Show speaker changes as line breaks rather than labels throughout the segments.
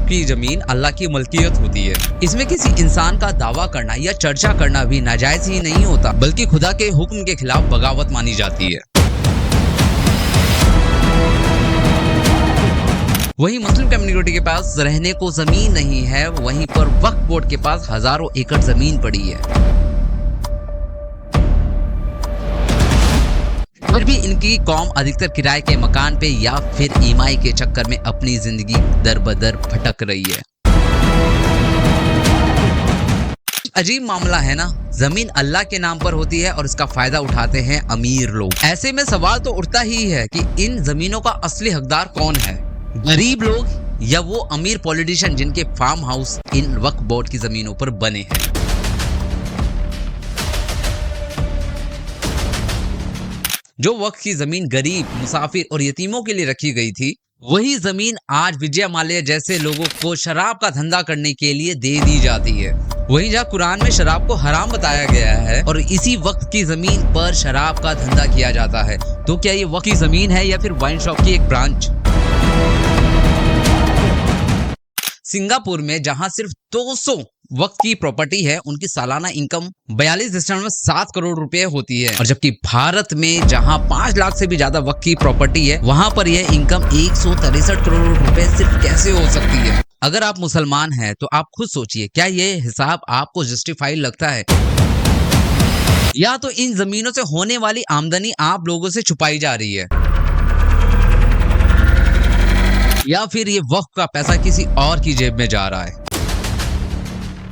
की जमीन अल्लाह की मलकियत होती है। इसमें किसी इंसान का दावा करना या चर्चा करना भी नाजायज ही नहीं होता, बल्कि खुदा के हुक्म के खिलाफ बगावत मानी जाती है। वहीं मुस्लिम कम्युनिटी के पास रहने को जमीन नहीं है, वहीं पर वक्फ बोर्ड के पास हजारों एकड़ जमीन पड़ी है। फिर भी इनकी कौम अधिकतर किराए के मकान पे या फिर ईएमआई के चक्कर में अपनी जिंदगी दर बदर भटक रही है। अजीब मामला है ना, जमीन अल्लाह के नाम पर होती है और इसका फायदा उठाते हैं अमीर लोग। ऐसे में सवाल तो उठता ही है कि इन जमीनों का असली हकदार कौन है, गरीब लोग या वो अमीर पॉलिटिशियन जिनके फार्म हाउस इन वक्फ बोर्ड की जमीनों पर बने हैं। जो वक्त की जमीन गरीब, मुसाफिर और यतीमों के लिए रखी गई थी, वही जमीन आज विजय माल्या जैसे लोगों को शराब का धंधा करने के लिए दे दी जाती है। वहीं जहाँ कुरान में शराब को हराम बताया गया है और इसी वक्त की जमीन पर शराब का धंधा किया जाता है, तो क्या ये वक्त की जमीन है या फिर वाइन शॉप की एक ब्रांच? सिंगापुर में जहां सिर्फ 200 वक्त की प्रॉपर्टी है, उनकी सालाना इनकम 42.7 करोड़ रुपए होती है। और जबकि भारत में जहां 5 लाख से भी ज्यादा वक्त की प्रॉपर्टी है, वहां पर यह इनकम 163 करोड़ रुपए सिर्फ कैसे हो सकती है? अगर आप मुसलमान हैं तो आप खुद सोचिए, क्या यह हिसाब आपको जस्टिफाई लगता है? या तो इन जमीनों से होने वाली आमदनी आप लोगों से छुपाई जा रही है, या फिर ये वक्फ का पैसा किसी और की जेब में जा रहा है।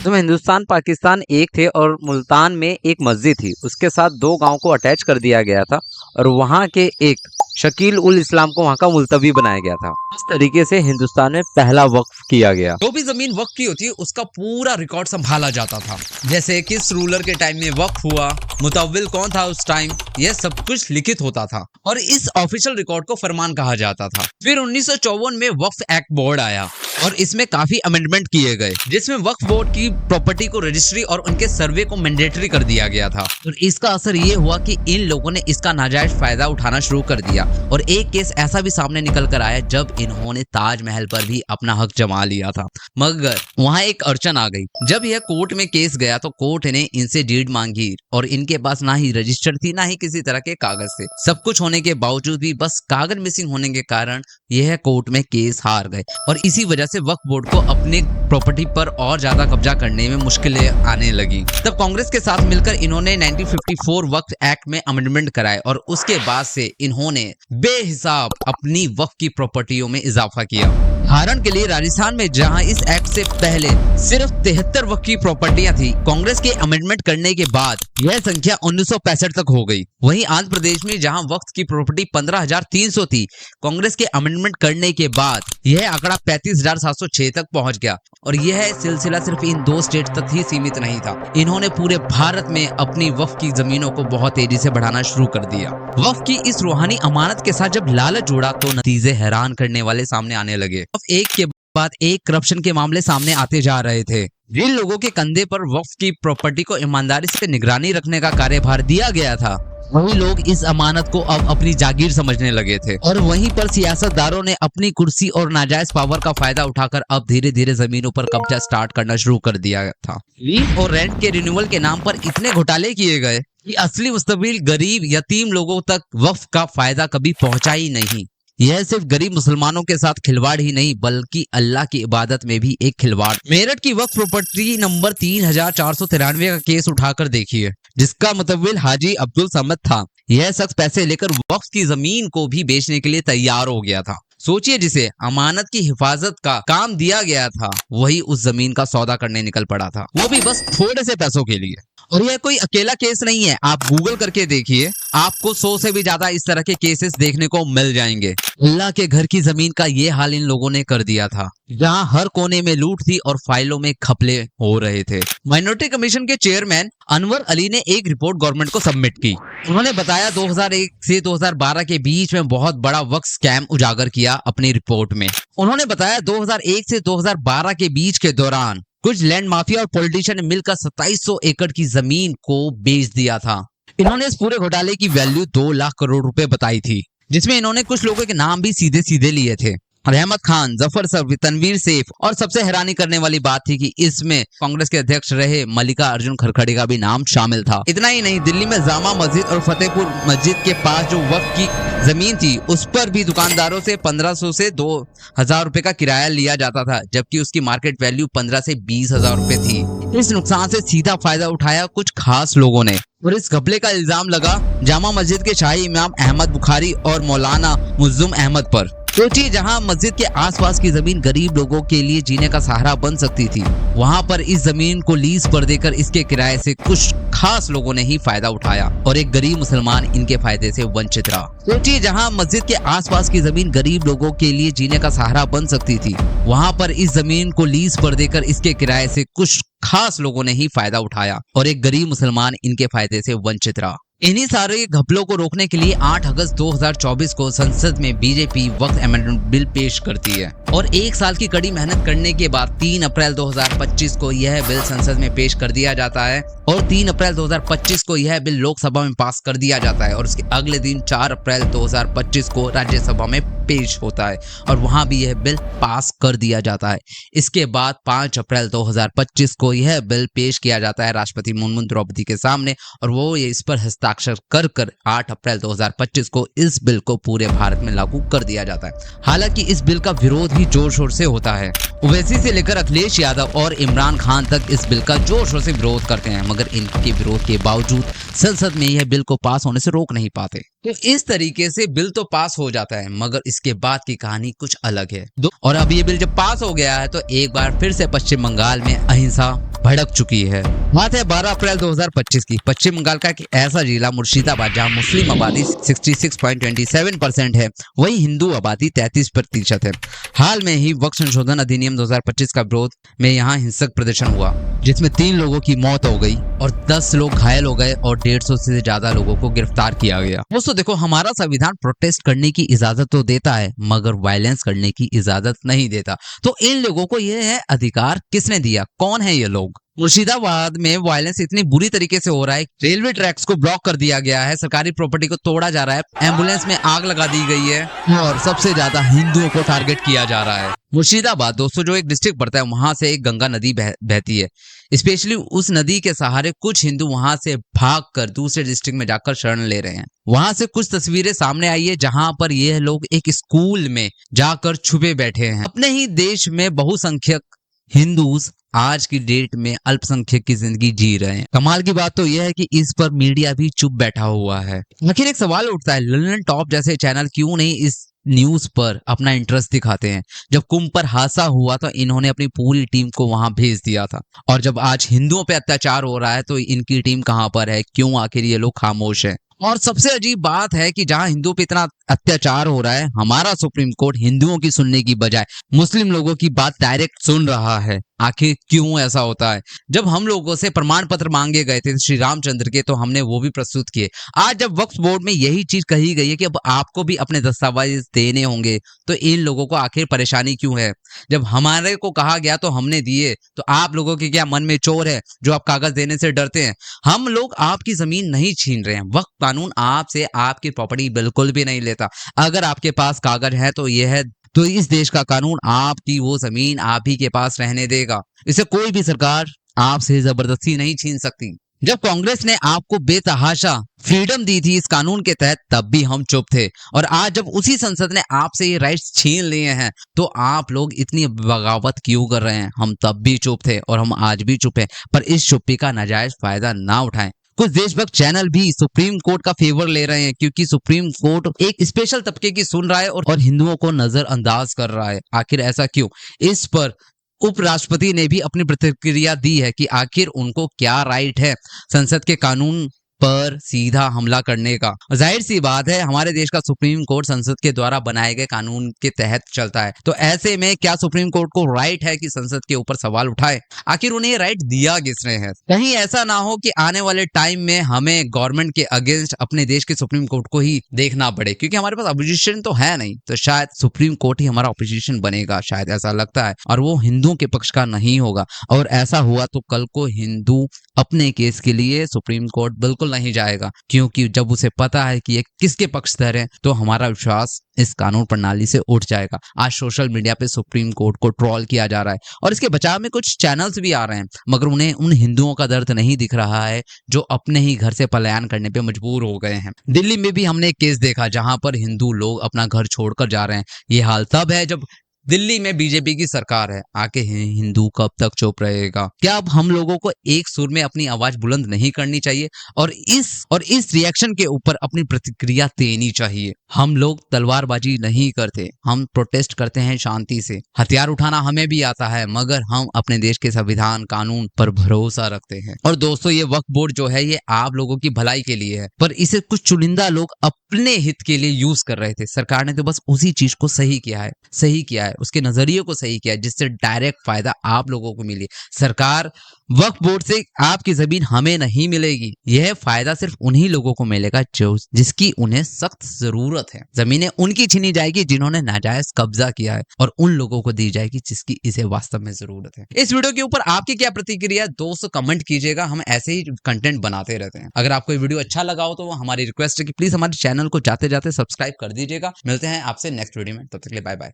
तो हिंदुस्तान पाकिस्तान एक थे और मुल्तान में एक मस्जिद थी, उसके साथ 2 गांव को अटैच कर दिया गया था और वहां के एक शकील उल इस्लाम को वहां का मुल्तवी बनाया गया था। इस तरीके से हिंदुस्तान में पहला वक्फ किया गया।
जो भी जमीन वक्फ की होती है उसका पूरा रिकॉर्ड संभाला जाता था, जैसे किस रूलर के टाइम में वक्फ हुआ, मुतव्विल कौन था उस टाइम, यह सब कुछ लिखित होता था और इस ऑफिशियल रिकॉर्ड को फरमान कहा जाता था। फिर 1954 में वक्फ एक्ट बोर्ड आया और इसमें काफी अमेंडमेंट किए गए, जिसमें वक्फ बोर्ड की प्रॉपर्टी को रजिस्ट्री और उनके सर्वे को मैंडेटरी कर दिया गया था। और इसका असर ये हुआ कि इन लोगों ने इसका नाजायज फायदा उठाना शुरू कर दिया और एक केस ऐसा भी सामने निकल कर आया जब इन्होंने ताजमहल पर भी अपना हक जमा लिया था। मगर वहां एक अड़चन आ गई। जब यह कोर्ट में केस गया तो कोर्ट ने इनसे डीड मांगी और इनके पास ना ही रजिस्टर थी ना ही किसी तरह के कागज थे। सब कुछ होने के बावजूद भी बस कागज मिसिंग होने के कारण यह कोर्ट में केस हार गए और इसी वजह से वक्फ बोर्ड को अपनी प्रॉपर्टी पर और ज्यादा कब्जा करने में मुश्किलें आने लगी। तब कांग्रेस के साथ मिलकर इन्होंने 1954 वक्फ एक्ट में अमेंडमेंट कराए और उसके बाद से इन्होंने बेहिसाब अपनी वक्फ की प्रॉपर्टियों में इजाफा किया। उदाहरण के लिए राजस्थान में जहां इस एक्ट से पहले सिर्फ 73 वक्फ की प्रॉपर्टियां थी, कांग्रेस के अमेंडमेंट करने के बाद यह संख्या 1965 तक हो गई। वहीं आंध्र प्रदेश में जहां वक्फ की प्रॉपर्टी 15,300 थी, कांग्रेस के अमेंडमेंट करने के बाद यह आंकड़ा 35,706 तक पहुंच गया। और यह सिलसिला सिर्फ इन 2 स्टेट तक ही सीमित नहीं था, इन्होंने पूरे भारत में अपनी वक्फ की जमीनों को बहुत तेजी से बढ़ाना शुरू कर दिया। वक्फ की इस रूहानी अमानत के साथ जब लालच जुड़ा तो नतीजे हैरान करने वाले सामने आने लगे। एक के बाद एक करप्शन के मामले सामने आते जा रहे थे। जिन लोगों के कंधे पर वक्फ की प्रॉपर्टी को ईमानदारी से निगरानी रखने का कार्यभार दिया गया था, वही लोग इस अमानत को अब अपनी जागीर समझने लगे थे और वहीं पर सियासतदारों ने अपनी कुर्सी और नाजायज पावर का फायदा उठाकर अब धीरे धीरे जमीनों पर कब्जा स्टार्ट करना शुरू कर दिया था। लीज और रेंट के रिन्यूअल के नाम पर इतने घोटाले किए गए कि असली मुस्तबिल गरीब यतीम लोगों तक वक्फ का फायदा कभी पहुंचा ही नहीं। यह सिर्फ गरीब मुसलमानों के साथ खिलवाड़ ही नहीं बल्कि अल्लाह की इबादत में भी एक खिलवाड़। मेरठ की वक्फ प्रॉपर्टी नंबर 3493 का केस उठाकर देखिए, जिसका मुतव्विल हाजी अब्दुल समद था। यह शख्स पैसे लेकर वक्फ की जमीन को भी बेचने के लिए तैयार हो गया था। सोचिए, जिसे अमानत की हिफाजत का काम दिया गया था वही उस जमीन का सौदा करने निकल पड़ा था, वो भी बस थोड़े से पैसों के लिए। और यह कोई अकेला केस नहीं है, आप गूगल करके देखिए, आपको 100 से भी ज्यादा इस तरह के केसेस देखने को मिल जाएंगे। अल्लाह के घर की जमीन का ये हाल इन लोगों ने कर दिया था, जहां हर कोने में लूट थी और फाइलों में घपले हो रहे थे। माइनॉरिटी कमीशन के चेयरमैन अनवर अली ने एक रिपोर्ट गवर्नमेंट को सबमिट की। उन्होंने बताया 2001 से 2012 के बीच में बहुत बड़ा वक्फ स्कैम उजागर किया अपनी रिपोर्ट में। उन्होंने बताया 2001 से 2012 के बीच के दौरान कुछ लैंड माफिया और पॉलिटिशियन ने मिलकर 2700 एकड़ की जमीन को बेच दिया था। इन्होंने इस पूरे घोटाले की वैल्यू 2 लाख करोड़ रुपए बताई थी, जिसमें इन्होंने कुछ लोगों के नाम भी सीधे सीधे लिए थे। रहमत खान, जफर सर्वी, तनवीर सेफ और सबसे हैरानी करने वाली बात थी कि इसमें कांग्रेस के अध्यक्ष रहे मल्लिकार्जुन खड़गे का भी नाम शामिल था। इतना ही नहीं, दिल्ली में जामा मस्जिद और फतेहपुर मस्जिद के पास जो वक्फ की जमीन थी उस पर भी दुकानदारों से 1500 से 2000 रुपए का किराया लिया जाता था, जबकि उसकी मार्केट वैल्यू 15 से 20,000 रुपए थी। इस नुकसान से सीधा फायदा उठाया कुछ खास लोगों ने और इस घपले का इल्जाम लगा जामा मस्जिद के शाही इमाम अहमद बुखारी और मौलाना मुज्जुम अहमद पर। सोचिए, जहां मस्जिद के आसपास की जमीन गरीब लोगों के लिए जीने का सहारा बन सकती थी, वहां पर इस जमीन को लीज पर देकर इसके किराए से कुछ खास लोगों ने ही फायदा उठाया और एक गरीब मुसलमान इनके फायदे से वंचित रहा। सोचिए, जहां मस्जिद के आसपास की जमीन गरीब लोगों के लिए जीने का सहारा बन सकती थी, वहां पर इस जमीन को लीज पर देकर इसके किराए से कुछ खास लोगों ने ही फायदा उठाया और एक गरीब मुसलमान इनके फायदे से वंचित रहा। इन्हीं सारे घपलों को रोकने के लिए 8 अगस्त 2024 को संसद में बीजेपी वक्फ अमेंडमेंट बिल पेश करती है और एक साल की कड़ी मेहनत करने के बाद 3 अप्रैल 2025 को यह बिल संसद में पेश कर दिया जाता है और 3 अप्रैल 2025 को यह बिल लोकसभा में पास कर दिया जाता है और उसके अगले दिन 4 अप्रैल 2025 को राज्यसभा में पेश होता है और वहां भी यह बिल पास कर दिया जाता है। इसके बाद 5 अप्रैल 2025 को यह बिल पेश किया जाता है राष्ट्रपति मुर्मू द्रौपदी के सामने और वो इस पर हस्ताक्षर कर 8 अप्रैल 2025 को इस बिल को पूरे भारत में लागू कर दिया जाता है। हालांकि इस बिल का विरोध भी जोर शोर से होता है। ओवैसी से लेकर अखिलेश यादव और इमरान खान तक इस बिल का जोर शोर से विरोध करते हैं, मगर इनके विरोध के बावजूद संसद में यह बिल को पास होने से रोक नहीं पाते। तो इस तरीके से बिल तो पास हो जाता है, मगर इसके बाद की कहानी कुछ अलग है। और अब ये बिल जब पास हो गया है तो एक बार फिर से पश्चिम बंगाल में अहिंसा भड़क चुकी है। बात है 12 अप्रैल 2025 की। पश्चिम बंगाल का एक ऐसा जिला मुर्शिदाबाद जहां मुस्लिम आबादी 66.27% है, वही हिंदू आबादी 33% है। हाल में ही वक्फ संशोधन अधिनियम 2025 का विरोध में यहाँ हिंसक प्रदर्शन हुआ जिसमें 3 लोगों की मौत हो गई और 10 लोग घायल हो गए और 150 से ज्यादा लोगों को गिरफ्तार किया गया। दोस्तों देखो, हमारा संविधान प्रोटेस्ट करने की इजाजत तो देता है मगर वायलेंस करने की इजाजत नहीं देता। तो इन लोगों को यह है अधिकार किसने दिया? कौन है ये लोग? मुर्शिदाबाद में वायलेंस इतनी बुरी तरीके से हो रहा है, रेलवे ट्रैक्स को ब्लॉक कर दिया गया है, सरकारी प्रॉपर्टी को तोड़ा जा रहा है, एम्बुलेंस में आग लगा दी गई है और सबसे ज्यादा हिंदुओं को टारगेट किया जा रहा है। मुर्शिदाबाद दोस्तों जो एक डिस्ट्रिक्ट पड़ता है, वहां से एक गंगा नदी बहती है। स्पेशली उस नदी के सहारे कुछ हिंदू वहां से भागकर दूसरे डिस्ट्रिक्ट में जाकर शरण ले रहे हैं। वहां से कुछ तस्वीरें सामने आई है जहां पर यह लोग एक स्कूल में जाकर छुपे बैठे हैं। अपने ही देश में बहुसंख्यक हिंदूज आज की डेट में अल्पसंख्यक की जिंदगी जी रहे हैं। कमाल की बात तो यह है कि इस पर मीडिया भी चुप बैठा हुआ है। आखिर एक सवाल उठता है, लंदन टॉप जैसे चैनल क्यों नहीं इस न्यूज पर अपना इंटरेस्ट दिखाते हैं? जब कुंभ पर हादसा हुआ तो इन्होंने अपनी पूरी टीम को वहां भेज दिया था और जब आज हिंदुओं पे अत्याचार हो रहा है तो इनकी टीम कहां पर है? क्यों आखिर ये लोग खामोश हैं? और सबसे अजीब बात है कि जहां हिंदुओं पे इतना अत्याचार हो रहा है, हमारा सुप्रीम कोर्ट हिंदुओं की सुनने की बजाय मुस्लिम लोगों की बात डायरेक्ट सुन रहा है। आखिर क्यों ऐसा होता है? जब हम लोगों से प्रमाण पत्र मांगे गए थे श्री रामचंद्र के, तो हमने वो भी प्रस्तुत किए। आज जब वक्फ बोर्ड में यही चीज कही गई है कि अब आपको भी अपने दस्तावेज देने होंगे, तो इन लोगों को आखिर परेशानी क्यों है? जब हमारे को कहा गया तो हमने दिए, तो आप लोगों के क्या मन में चोर है जो आप कागज देने से डरते हैं? हम लोग आपकी जमीन नहीं छीन रहे हैं। वक्फ कानून आपसे आपकी प्रॉपर्टी बिल्कुल भी नहीं लेता। अगर आपके पास कागज है तो यह है, तो इस देश का कानून आपकी वो जमीन आप ही के पास रहने देगा। इसे कोई भी सरकार आपसे जबरदस्ती नहीं छीन सकती। जब कांग्रेस ने आपको बेतहाशा फ्रीडम दी थी इस कानून के तहत, तब भी हम चुप थे और आज जब उसी संसद ने आपसे ये राइट्स छीन लिए हैं तो आप लोग इतनी बगावत क्यों कर रहे हैं? हम तब भी चुप थे और हम आज भी चुप हैं, पर इस चुप्पी का नाजायज फायदा ना उठाएं। कुछ देशभक्त चैनल भी सुप्रीम कोर्ट का फेवर ले रहे हैं क्योंकि सुप्रीम कोर्ट एक स्पेशल तबके की सुन रहा है और हिंदुओं को नजरअंदाज कर रहा है। आखिर ऐसा क्यों? इस पर उपराष्ट्रपति ने भी अपनी प्रतिक्रिया दी है कि आखिर उनको क्या राइट है संसद के कानून पर सीधा हमला करने का। जाहिर सी बात है, हमारे देश का सुप्रीम कोर्ट संसद के द्वारा बनाए गए कानून के तहत चलता है, तो ऐसे में क्या सुप्रीम कोर्ट को राइट है कि संसद के ऊपर सवाल उठाए? आखिर उन्हें ये राइट दिया किसने है? कहीं ऐसा ना हो कि आने वाले टाइम में हमें गवर्नमेंट के अगेंस्ट अपने देश के सुप्रीम कोर्ट को ही देखना पड़े, क्योंकि हमारे पास अपोजिशन तो है नहीं, तो शायद सुप्रीम कोर्ट ही हमारा अपोजिशन बनेगा, शायद ऐसा लगता है, और वो हिंदुओं के पक्ष का नहीं होगा। और ऐसा हुआ तो कल को हिंदू अपने केस के लिए सुप्रीम कोर्ट बिल्कुल बिल्कुल नहीं जाएगा, क्योंकि जब उसे पता है कि ये किसके पक्षधर है तो हमारा विश्वास इस कानून प्रणाली से उठ जाएगा। आज सोशल मीडिया पे सुप्रीम कोर्ट को ट्रोल किया जा रहा है और इसके बचाव में कुछ चैनल्स भी आ रहे हैं, मगर उन्हें उन हिंदुओं का दर्द नहीं दिख रहा है जो अपने ही घर से पलायन करने पे मजबूर हो गए हैं। दिल्ली में भी हमने एक केस देखा जहां पर हिंदू लोग अपना घर छोड़कर जा रहे हैं। ये हाल तब है जब दिल्ली में बीजेपी की सरकार है। आके हिंदू कब तक चुप रहेगा? क्या अब हम लोगों को एक सुर में अपनी आवाज बुलंद नहीं करनी चाहिए और इस रिएक्शन के ऊपर अपनी प्रतिक्रिया देनी चाहिए? हम लोग तलवारबाजी नहीं करते, हम प्रोटेस्ट करते हैं शांति से। हथियार उठाना हमें भी आता है, मगर हम अपने देश के संविधान कानून पर भरोसा रखते हैं। और दोस्तों, ये वक्फ बोर्ड जो है ये आप लोगों की भलाई के लिए है, पर इसे कुछ चुनिंदा लोग अपने हित के लिए यूज कर रहे थे। सरकार ने तो बस उसी चीज को सही किया है, उसके नजरिए को सही किया है, जिससे डायरेक्ट फायदा आप लोगों को मिले। सरकार वक्फ बोर्ड से आपकी जमीन हमें नहीं मिलेगी, यह फायदा सिर्फ उन्हीं लोगों को मिलेगा जिसकी उन्हें सख्त जरूरत है। जमीनें उनकी छीनी जाएगी जिन्होंने नाजायज कब्जा किया है, और उन लोगों को दी जाएगी जिसकी इसे वास्तव में जरूरत है। इस वीडियो के ऊपर आपकी क्या प्रतिक्रिया दोस्तों कमेंट कीजिएगा, हम ऐसे ही कंटेंट बनाते रहते हैं। अगर आपको ये वीडियो अच्छा लगा हो तो हमारी रिक्वेस्ट है कि प्लीज हमारे चैनल को जाते जाते सब्सक्राइब कर दीजिएगा। मिलते हैं आपसे नेक्स्ट वीडियो में, तब तक के लिए बाय बाय।